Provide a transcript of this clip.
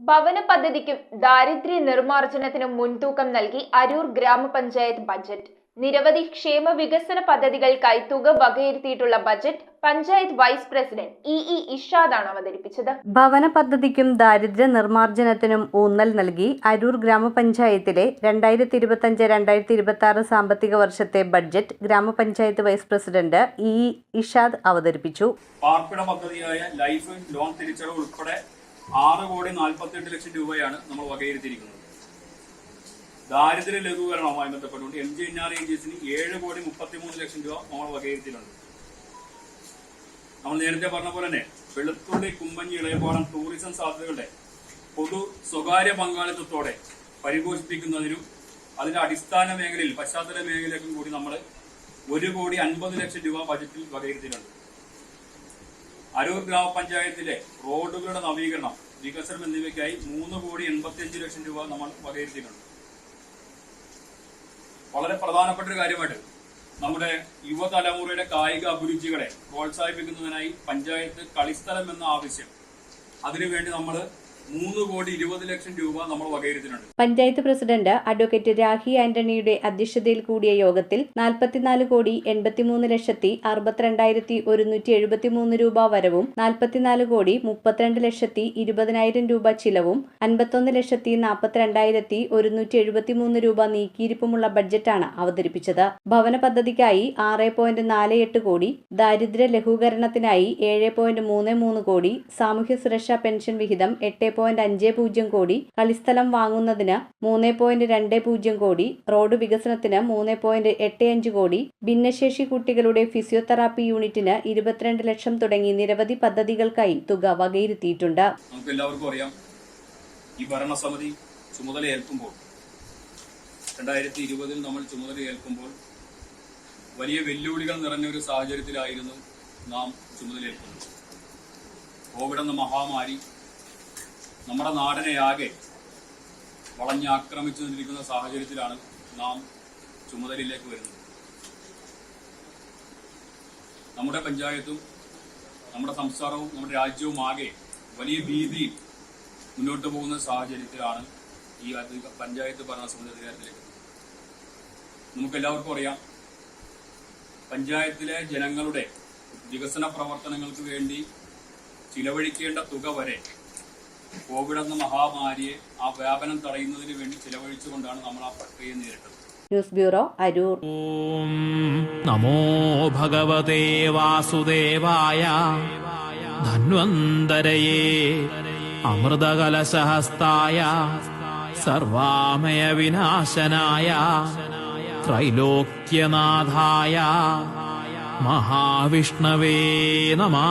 ഭവന പദ്ധതിക്കും ദാരിദ്ര്യ നിർമ്മാർജ്ജനത്തിനും മുൻതൂക്കം നൽകി അരൂർ ഗ്രാമപഞ്ചായത്ത് ബജറ്റ്. നിരവധി ക്ഷേമ വികസന പദ്ധതികൾക്കായി തുക വകയിരുത്തിയിട്ടുള്ള ബജറ്റ് പഞ്ചായത്ത് വൈസ് പ്രസിഡന്റ് ഇഷാദാണ് അവതരിപ്പിച്ചത്. ഭവന പദ്ധതിക്കും ദാരിദ്ര്യ നിർമ്മാർജ്ജനത്തിനും ഊന്നൽ നൽകി അരൂർ ഗ്രാമപഞ്ചായത്തിലെ 2025-2026 സാമ്പത്തിക വർഷത്തെ ബഡ്ജറ്റ് ഗ്രാമപഞ്ചായത്ത് വൈസ് പ്രസിഡന്റ് ഇഷാദ് അവതരിപ്പിച്ചു. പാർപ്പിട പദ്ധതിയായ ലൈഫ് ലോൺ തിരിച്ചടവ് ഉൾപ്പെടെ 6,48 രൂപയാണ് നമ്മൾ വകയിരുത്തിയിരിക്കുന്നത്. ദാരിദ്ര്യ ലഘൂകരണവുമായി ബന്ധപ്പെട്ടുകൊണ്ട് MGNREGSന് 7,33 രൂപ നമ്മൾ വകയിരുത്തിയിട്ടുണ്ട്. നമ്മൾ നേരത്തെ പറഞ്ഞ പോലെ തന്നെ വെളുത്തുള്ളി, കുമ്പഞ്ഞി, ഇളയപാടം ടൂറിസം സാധ്യതകളുടെ പൊതു സ്വകാര്യ പങ്കാളിത്തത്തോടെ പരിപോഷിപ്പിക്കുന്നതിനും അതിന്റെ അടിസ്ഥാന മേഖലയിൽ പശ്ചാത്തല മേഖലയിലേക്കും കൂടി നമ്മൾ 1,50,00,000 രൂപ ബജറ്റിൽ വകയിരുത്തിയിട്ടുണ്ട്. അരൂർ ഗ്രാമപഞ്ചായത്തിലെ റോഡുകളുടെ നവീകരണം, വികസനം എന്നിവയ്ക്കായി 3,85,00,000 രൂപ നമ്മൾ വകയിരുത്തിയിട്ടുണ്ട്. വളരെ പ്രധാനപ്പെട്ട ഒരു കാര്യമായിട്ട് നമ്മുടെ യുവതലമുറയുടെ കായിക അഭിരുചികളെ പ്രോത്സാഹിപ്പിക്കുന്നതിനായി പഞ്ചായത്ത് കളിസ്ഥലം എന്ന ആവശ്യം, അതിനുവേണ്ടി നമ്മൾ 3,20,00,000 രൂപ നമ്മൾ വകയിരുത്തിയിട്ടുണ്ട്. പഞ്ചായത്ത് പ്രസിഡന്റ് അഡ്വക്കേറ്റ് രാഹി ആന്റണിയുടെ അധ്യക്ഷതയിൽ കൂടിയ യോഗത്തിൽ 44,83,62,173 രൂപ വരവും 44,32,20,000 രൂപ ചിലവും 51,42,173 രൂപ നീക്കിയിരിപ്പുമുള്ള ബഡ്ജറ്റാണ് അവതരിപ്പിച്ചത്. ഭവന പദ്ധതിക്കായി 6.48 കോടി, ദാരിദ്ര്യ ലഘൂകരണത്തിനായി 7.33 കോടി, സാമൂഹ്യ സുരക്ഷാ പെൻഷൻ വിഹിതം 8.50 കോടി, കളിസ്ഥലം വാങ്ങുന്നതിന് 3.20 കോടി, റോഡ് വികസനത്തിന് 3.85 കോടി, ഭിന്നശേഷി കുട്ടികളുടെ ഫിസിയോതെറാപ്പി യൂണിറ്റിന് 22 ലക്ഷം തുടങ്ങി നിരവധി പദ്ധതികൾക്കായി തുക വകയിരുത്തിയിട്ടുണ്ട്. നമുക്ക് എല്ലാവർക്കും അറിയാം, ഈ ഭരണസമിതി ചുമതലയേൽക്കുമ്പോൾ 2020 നമ്മൾ ചുമതലയേൽക്കുമ്പോൾ വലിയ വെല്ലുവിളികൾ നിറഞ്ഞൊരു സാഹചര്യത്തിലായിരുന്നു നാം ചുമതലയേൽക്കുന്നത്. കോവിഡ് എന്ന മഹാമാരി നമ്മുടെ നാടിനെയാകെ വളഞ്ഞാക്രമിച്ചു നിന്നിരിക്കുന്ന സാഹചര്യത്തിലാണ് നാം ചുമതലയിലേക്ക് വരുന്നത്. നമ്മുടെ പഞ്ചായത്തും നമ്മുടെ സംസ്ഥാനവും നമ്മുടെ രാജ്യവും ആകെ വലിയ ഭീതിയിൽ മുന്നോട്ട് പോകുന്ന സാഹചര്യത്തിലാണ് ഈ പഞ്ചായത്ത് ഭരണസമിതി അധികാരത്തിലേക്ക്. നമുക്കെല്ലാവർക്കും അറിയാം, പഞ്ചായത്തിലെ ജനങ്ങളുടെ വികസന പ്രവർത്തനങ്ങൾക്ക് വേണ്ടി ചിലവഴിക്കേണ്ട തുക വരെ കോവിഡ് എന്ന മഹാമാരിയെ ആ വ്യാപനം തടയുന്നതിന് വേണ്ടി ചിലവഴിച്ചുകൊണ്ടാണ് നമ്മൾ ആ പ്രക്രിയ നേരിട്ടത്. News bureau, Aroor. നമോ ഭഗവതേ വാസുദേവായ ധന്വന്തരയേ അമൃതകലശഹസ്തായ സർവാമയ വിനാശനായ ത്രൈലോക്യനാഥായ മഹാവിഷ്ണവേ നമഃ.